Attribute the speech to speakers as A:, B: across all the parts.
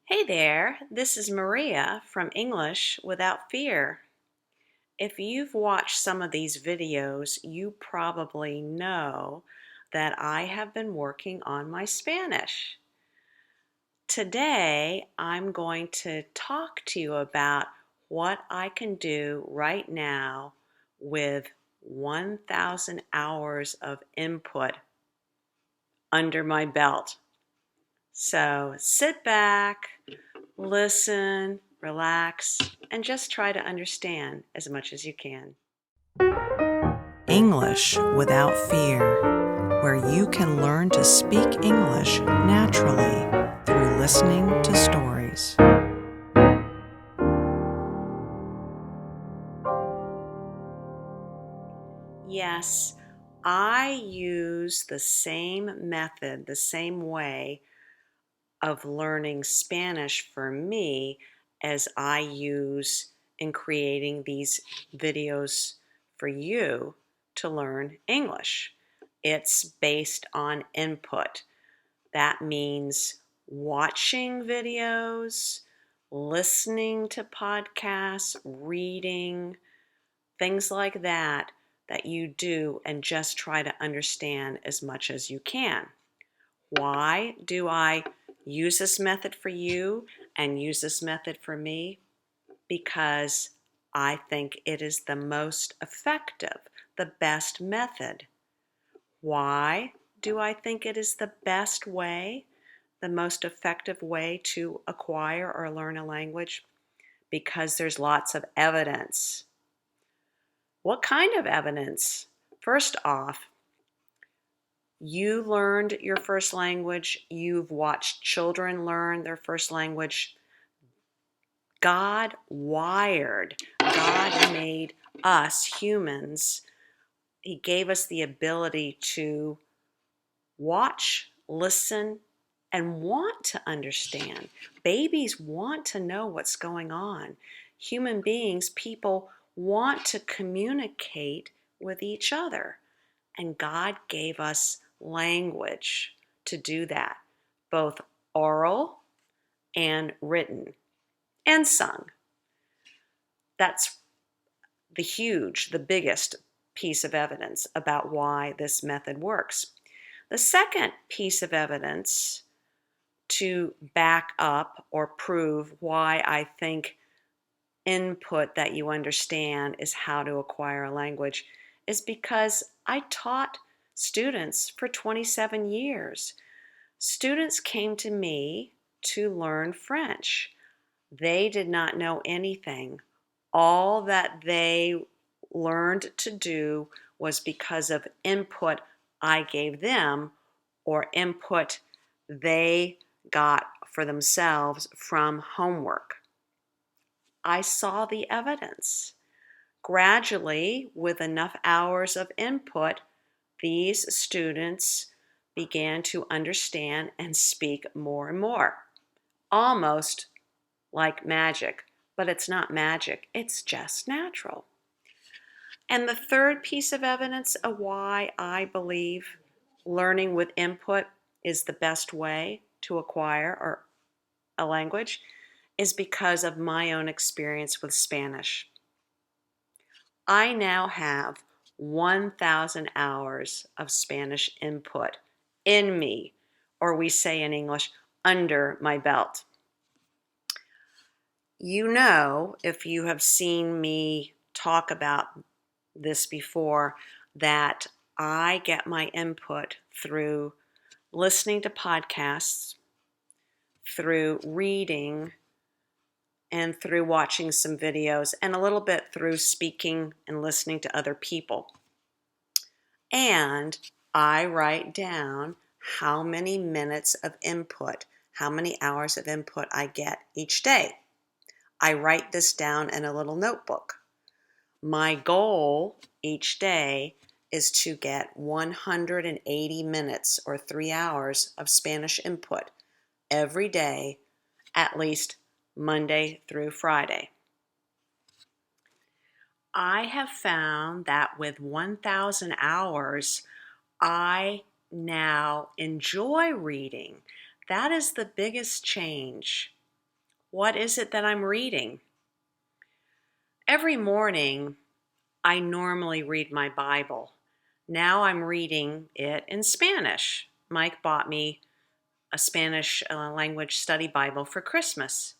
A: Hey there, this is Maria from English Without Fear. If you've watched some of these videos, you probably know that I have been working on my Spanish. Today, I'm going to talk to you about what I can do right now with 1,000 hours of input under my belt. So sit back, listen, relax, and just try to understand as much as you can.
B: English Without Fear, where you can learn to speak English naturally through listening to stories.
A: Yes, I use the same method, the same way of learning Spanish for me as I use in creating these videos for you to learn English. It's based on input. That means watching videos, listening to podcasts, reading, things like that you do and just try to understand as much as you can. Why do I use this method for you and use this method for me? Because I think it is the most effective, the best method. Why do I think it is the best way, the most effective way to acquire or learn a language? Because there's lots of evidence. What kind of evidence? First off, you learned your first language, you've watched children learn their first language. God made us humans. He gave us the ability to watch, listen, and want to understand. Babies want to know what's going on. Human beings, people want to communicate with each other. And God gave us language to do that, both oral and written and sung. That's the biggest piece of evidence about why this method works. The second piece of evidence to back up or prove why I think input that you understand is how to acquire a language is because I taught students for 27 years. Students came to me to learn French. They did not know anything. All that they learned to do was because of input I gave them or input they got for themselves from homework. I saw the evidence. Gradually, with enough hours of input, these students began to understand and speak more and more, almost like magic. But it's not magic, it's just natural. And the third piece of evidence of why I believe learning with input is the best way to acquire a language is because of my own experience with Spanish. I now have 1,000 hours of Spanish input in me, or we say in English, under my belt. You know, if you have seen me talk about this before, that I get my input through listening to podcasts, through reading, and through watching some videos, and a little bit through speaking and listening to other people. And I write down how many minutes of input, how many hours of input I get each day. I write this down in a little notebook. My goal each day is to get 180 minutes or 3 hours of Spanish input every day, at least Monday through Friday. I have found that with 1,000 hours, I now enjoy reading. That is the biggest change. What is it that I'm reading? Every morning, I normally read my Bible. Now I'm reading it in Spanish. Mike bought me a Spanish language study Bible for Christmas.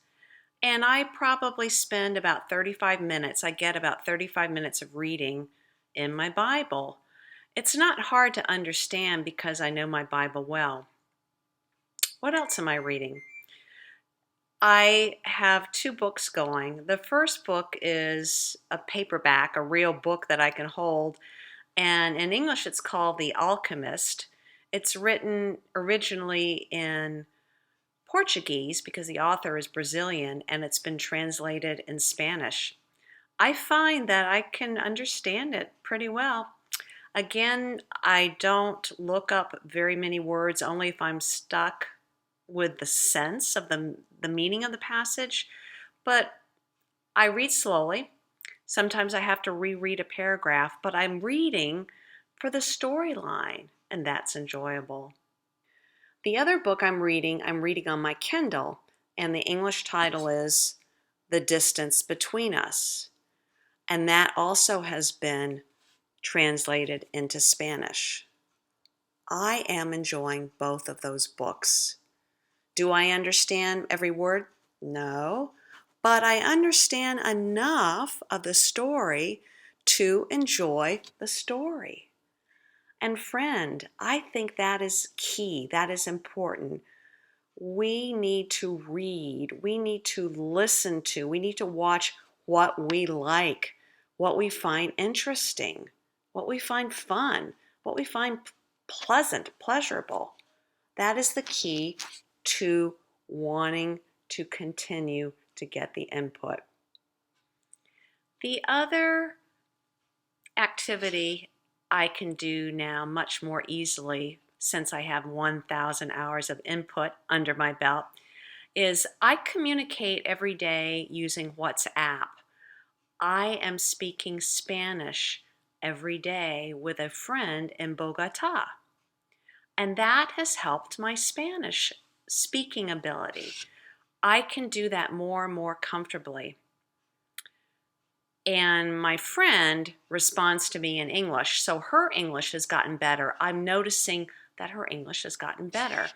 A: And I probably spend about 35 minutes. I get about 35 minutes of reading in my Bible. It's not hard to understand because I know my Bible well. What else am I reading? I have two books going. The first book is a paperback, a real book that I can hold. And in English, it's called The Alchemist. It's written originally in Portuguese because the author is Brazilian, and it's been translated in Spanish. I find that I can understand it pretty well. Again, I don't look up very many words, only if I'm stuck with the sense of the meaning of the passage, but I read slowly. Sometimes I have to reread a paragraph, but I'm reading for the storyline, and that's enjoyable. The other book I'm reading on my Kindle, and the English title is The Distance Between Us, and that also has been translated into Spanish. I am enjoying both of those books. Do I understand every word? No, but I understand enough of the story to enjoy the story. And friend, I think that is key. That is important. We need to read. We need to listen to. We need to watch what we like, what we find interesting, what we find fun, what we find pleasant, pleasurable. That is the key to wanting to continue to get the input. The other activity I can do now much more easily since I have 1,000 hours of input under my belt is I communicate every day using WhatsApp. I am speaking Spanish every day with a friend in Bogota. And that has helped my Spanish speaking ability. I can do that more and more comfortably. And my friend responds to me in English, so her English has gotten better. I'm noticing that her English has gotten better.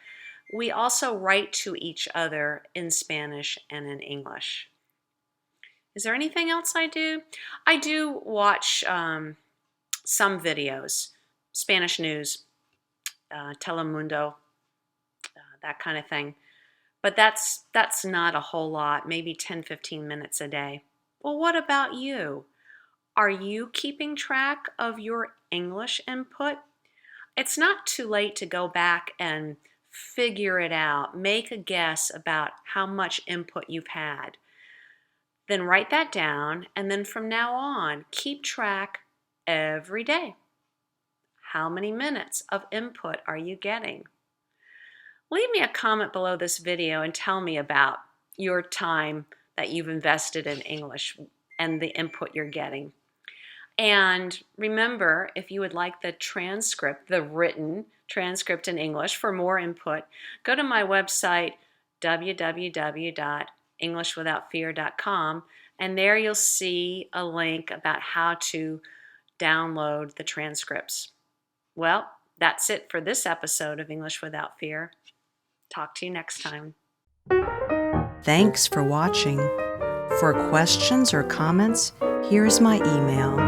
A: We also write to each other in Spanish and in English. Is there anything else I do? I do watch some videos, Spanish news, Telemundo, that kind of thing. But that's not a whole lot, maybe 10, 15 minutes a day. Well, what about you? Are you keeping track of your English input? It's not too late to go back and figure it out. Make a guess about how much input you've had. Then write that down, and then from now on, keep track every day. How many minutes of input are you getting? Leave me a comment below this video and tell me about your time that you've invested in English and the input you're getting. And remember, if you would like the transcript, the written transcript in English for more input, go to my website, www.englishwithoutfear.com, and there you'll see a link about how to download the transcripts. Well, that's it for this episode of English Without Fear. Talk to you next time.
B: Thanks for watching. For questions or comments, here's my email